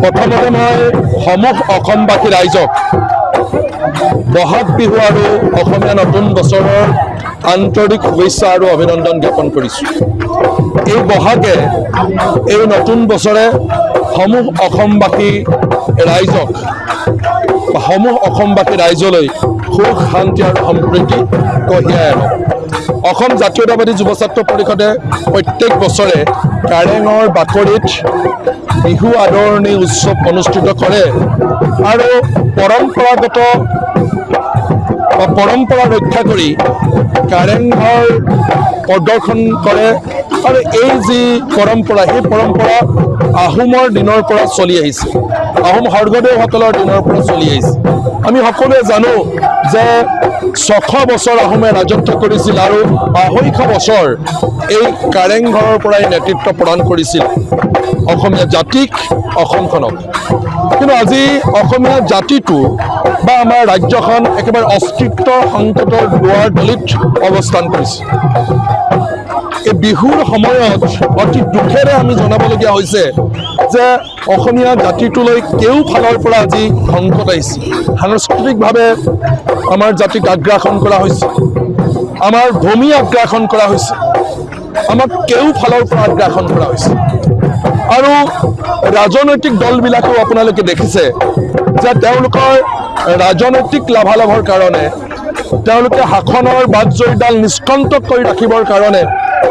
প্ৰথমতে মই সমূহ অসমবাসী ৰাইজক বহাগ বিহু আৰু অসমীয়া নতুন বছৰৰ আন্তৰিক শুভেচ্ছা আৰু অভিনন্দন জ্ঞাপন কৰিছোঁ। এই বহাগে এই নতুন বছৰে সমূহ অসমবাসী ৰাইজলৈ সুখ শান্তি আৰু সম্প্ৰীতি কঢ়িয়াই আনক। অসম জাতীয়তাবাদী যুৱ ছাত্ৰ পৰিষদে প্ৰত্যেক বছৰে কাৰেঙৰ বাকৰিত বিহু আদৰণি উৎসৱ অনুষ্ঠিত কৰে আৰু পৰম্পৰা ৰক্ষা কৰি কাৰেংঘৰ প্ৰদৰ্শন কৰে। আৰু এই যি পৰম্পৰা, সেই পৰম্পৰা আহোমৰ দিনৰ পৰা চলি আহিছে, আহোম স্বৰ্গদেউসকলৰ দিনৰ পৰা চলি আহিছে। আমি সকলোৱে জানো যে 600 বছৰ আহোমে ৰাজত্ব কৰিছিল আৰু 250 বছৰ এই কাৰেংঘৰৰ পৰাই নেতৃত্ব প্ৰদান কৰিছিল অসমীয়া জাতিক, অসমখনক। কিন্তু আজি অসমীয়া জাতিটো বা আমাৰ ৰাজ্যখন একেবাৰে অস্তিত্বৰ সংকটৰ দুৱাৰ দলিত অৱস্থান কৰিছে। এই বিহুৰ সময়ত অতি দুখেৰে আমি জনাবলগীয়া হৈছে যে অসমীয়া জাতিটোলৈ কেওফালৰ পৰা আজি সংকট আহিছে। সাংস্কৃতিকভাৱে আমাৰ জাতিক আগ্ৰাসন কৰা হৈছে, আমাৰ ভূমি আগ্ৰাসন কৰা হৈছে, আমাক কেওফালৰ পৰা আগ্ৰাসন কৰা হৈছে। আৰু ৰাজনৈতিক দলবিলাকেও আপোনালোকে দেখিছে যে তেওঁলোকৰ ৰাজনৈতিক লাভালাভৰ কাৰণে, তেওঁলোকে শাসনৰ বাটজৰীডাল নিষ্কণ্টক কৰি ৰাখিবৰ কাৰণে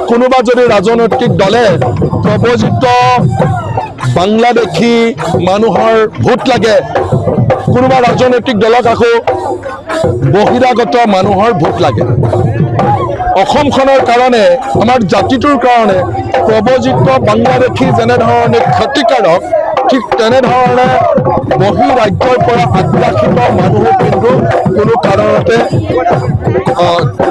কোনোবা যদি ৰাজনৈতিক দলে প্ৰব্ৰজিত বাংলাদেশী মানুহৰ ভোট লাগে, কোনোবা ৰাজনৈতিক দলক আকৌ বহিৰাগত মানুহৰ ভোট লাগে। অসমখনৰ কাৰণে, আমাৰ জাতিটোৰ কাৰণে প্ৰব্ৰজিত বাংলাদেশী যেনেধৰণে ক্ষতিকাৰক, ঠিক তেনেধৰণে বহিৰাজ্যৰ পৰা আগ্ৰাসিত মানুহো কিন্তু কোনো কাৰণতে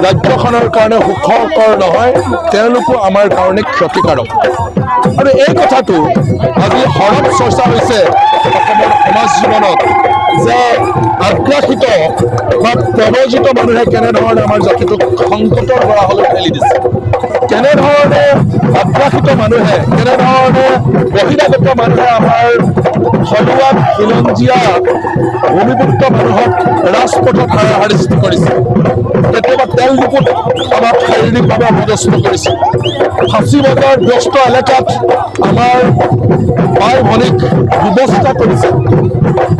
ৰাজ্যখনৰ কাৰণে সুখকৰ নহয়, তেওঁলোকো আমাৰ কাৰণে ক্ষতিকাৰক। আৰু এই কথাটো আজি সৰব চৰ্চা হৈছে অসমৰ সমাজ জীৱনত যে আগ্ৰাসিত বা প্ৰব্ৰজিত মানুহে কেনেধৰণে আমাৰ জাতিটোক সংকটৰ গৰাহলৈ ঠেলি দিছে, কেনেধৰণে আগ্ৰাসিত মানুহে, কেনেধৰণে বহিৰাগত মানুহে আমাৰ থলুৱা খিলঞ্জীয়া ভূমিপুত্ৰ মানুহক ৰাজপথত হাৰাশাৰি সৃষ্টি কৰিছে, কেতিয়াবা তেল ডিপুত আমাক শাৰীৰিকভাৱে অপদস্থ কৰিছে, ফাঁচী বজাৰ ব্যস্ত এলেকাত আমাৰ ভাই ভনীক ব্যৱস্থা কৰিছে,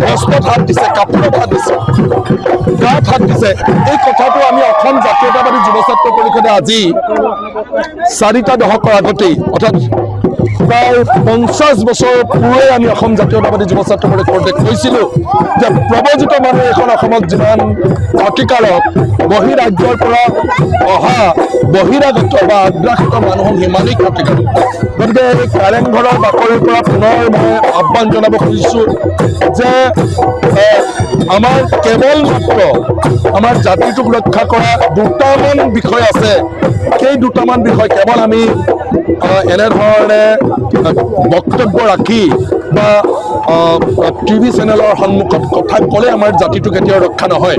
বস্ত্ৰত হাত দিছে, কাপোৰত হাত দিছে, গাত হাত দিছে। এই কথাটো আমি অসম জাতীয়তাবাদী যুৱ ছাত্ৰ পৰিষদে আজি 4টা দশকৰ আগতেই, অৰ্থাৎ প্ৰায় 50 বছৰ পূৰ্বে আমি অসম জাতীয়তাবাদী যুৱ ছাত্ৰ পৰিষদে কৈছিলোঁ যে প্ৰব্ৰজিত মানুহ এখন অসমত যিমান ক্ষতিকাৰক, বহিৰাজ্যৰ পৰা অহা বহিৰাগত বা আগ্ৰাসিত মানুহক সিমানেই ক্ষতিকাৰক। গতিকে এই কাৰেংঘৰৰ বাকৰিৰ পৰা পুনৰ মই আহ্বান জনাব খুজিছোঁ যে আমাৰ কেৱল মাত্ৰ আমাৰ জাতিটোক ৰক্ষা কৰা দুটামান বিষয় আছে। সেই দুটামান বিষয় কেৱল আমি এনেধৰণে বক্তব্য ৰাখি বা টিভি চেনেলৰ সন্মুখত কথা ক'লে আমাৰ জাতিটো কেতিয়াও ৰক্ষা নহয়।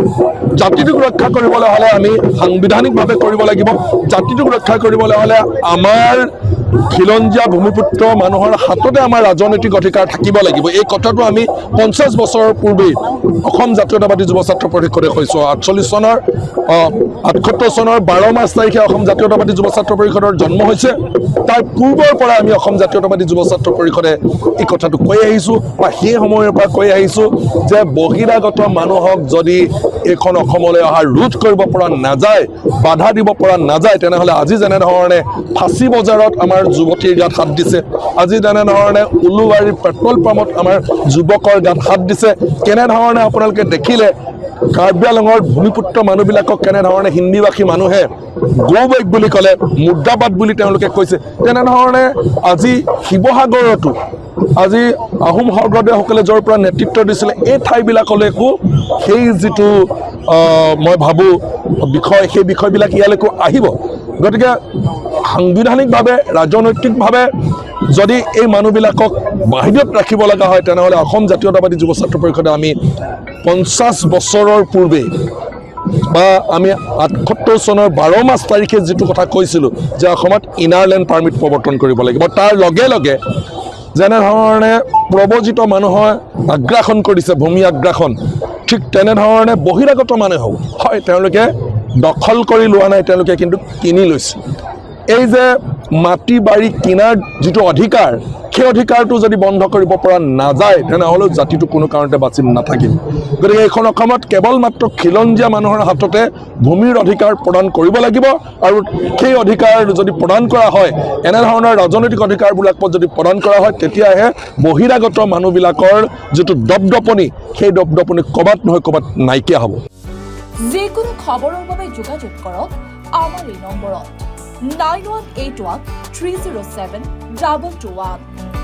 জাতিটোক ৰক্ষা কৰিবলৈ হ'লে আমি সাংবিধানিকভাৱে কৰিব লাগিব। জাতিটোক ৰক্ষা কৰিবলৈ হ'লে আমাৰ খিলঞ্জীয়া ভূমিপুত্ৰ মানুহৰ হাততে আমাৰ ৰাজনৈতিক অধিকাৰ থাকিব লাগিব। এই কথাটো আমি 50 বছৰৰ পূৰ্বেই অসম জাতীয়তাবাদী যুৱ ছাত্ৰ পৰিষদে কৈছোঁ। 78 চনৰ 12 মাৰ্চ তাৰিখে অসম জাতীয়তাবাদী যুৱ ছাত্ৰ পৰিষদৰ জন্ম হৈছে। তাৰ পূৰ্বৰ পৰা আমি অসম জাতীয়তাবাদী যুৱ ছাত্ৰ পৰিষদে এই কথাটো কৈ আহিছোঁ বা সেই সময়ৰ পৰা কৈ আহিছোঁ যে বহিৰাগত মানুহক যদি এইখন অসমলৈ অহা ৰোধ কৰিব পৰা নাযায়, বাধা দিব পৰা নাযায়, তেনেহ'লে আজি যেনেধৰণে ফাঁচী বজাৰত আমাৰ যুৱতীৰ গাত হাত দিছে, আজি যেনেধৰণে উলুবাৰীৰ পেট্ৰল পাম্পত আমাৰ যুৱকৰ গাত হাত দিছে, কেনেধৰণে আপোনালোকে দেখিলে কাৰ্বি আংলঙৰ ভূমিপুত্ৰ মানুহবিলাকক কেনেধৰণে হিন্দীভাষী মানুহে গো বেক বুলি ক'লে, মুৰ্দাবাদ বুলি তেওঁলোকে কৈছে, তেনেধৰণে আজি শিৱসাগৰতো আজি আহোম স্বৰ্গদেউসকলে য'ৰ পৰা নেতৃত্ব দিছিলে এই ঠাইবিলাকলৈকো সেই যিটো মই ভাবোঁ বিষয়, সেই বিষয়বিলাক ইয়ালৈকো আহিব। গতিকে সাংবিধানিকভাৱে, ৰাজনৈতিকভাৱে যদি এই মানুহবিলাকক বাহিৰত ৰাখিব লগা হয়, তেনেহ'লে অসম জাতীয়তাবাদী যুৱ ছাত্ৰ পৰিষদে আমি 50 বছৰৰ পূৰ্বে বা আমি 78 চনৰ 12 মাৰ্চ তাৰিখে যিটো কথা কৈছিলোঁ যে অসমত ইনাৰ লেণ্ড পাৰ্মিট প্ৰৱৰ্তন কৰিব লাগিব, তাৰ লগে লগে যেনেধৰণে প্ৰব্ৰজিত মানুহে আগ্ৰাসন কৰিছে ভূমি আগ্ৰাসন, ঠিক তেনেধৰণে বহিৰাগত মানুহেও হয় তেওঁলোকে দখল কৰি লোৱা নাই, তেওঁলোকে কিন্তু কিনি লৈছে। এই যে মাটি বাৰী কিনাৰ যিটো অধিকাৰ, সেই অধিকাৰটো যদি বন্ধ কৰিব পৰা নাযায় তেনেহ'লেও জাতিটো কোনো কাৰণতে বাচি নাথাকিব। গতিকে এইখন অসমত কেৱল মাত্ৰ খিলঞ্জীয়া মানুহৰ হাততে ভূমিৰ অধিকাৰ প্ৰদান কৰিব লাগিব, আৰু সেই অধিকাৰ যদি প্ৰদান কৰা হয়, এনেধৰণৰ ৰাজনৈতিক অধিকাৰবিলাক যদি প্ৰদান কৰা হয়, তেতিয়াহে বহিৰাগত মানুহবিলাকৰ যিটো দপদপনি, সেই দপদপনি ক'ৰবাত নহয় ক'ৰবাত নাইকিয়া হ'ব। যিকোনো খবৰৰ বাবে যোগাযোগ কৰক আমাৰ এই নম্বৰত 9181 307 221।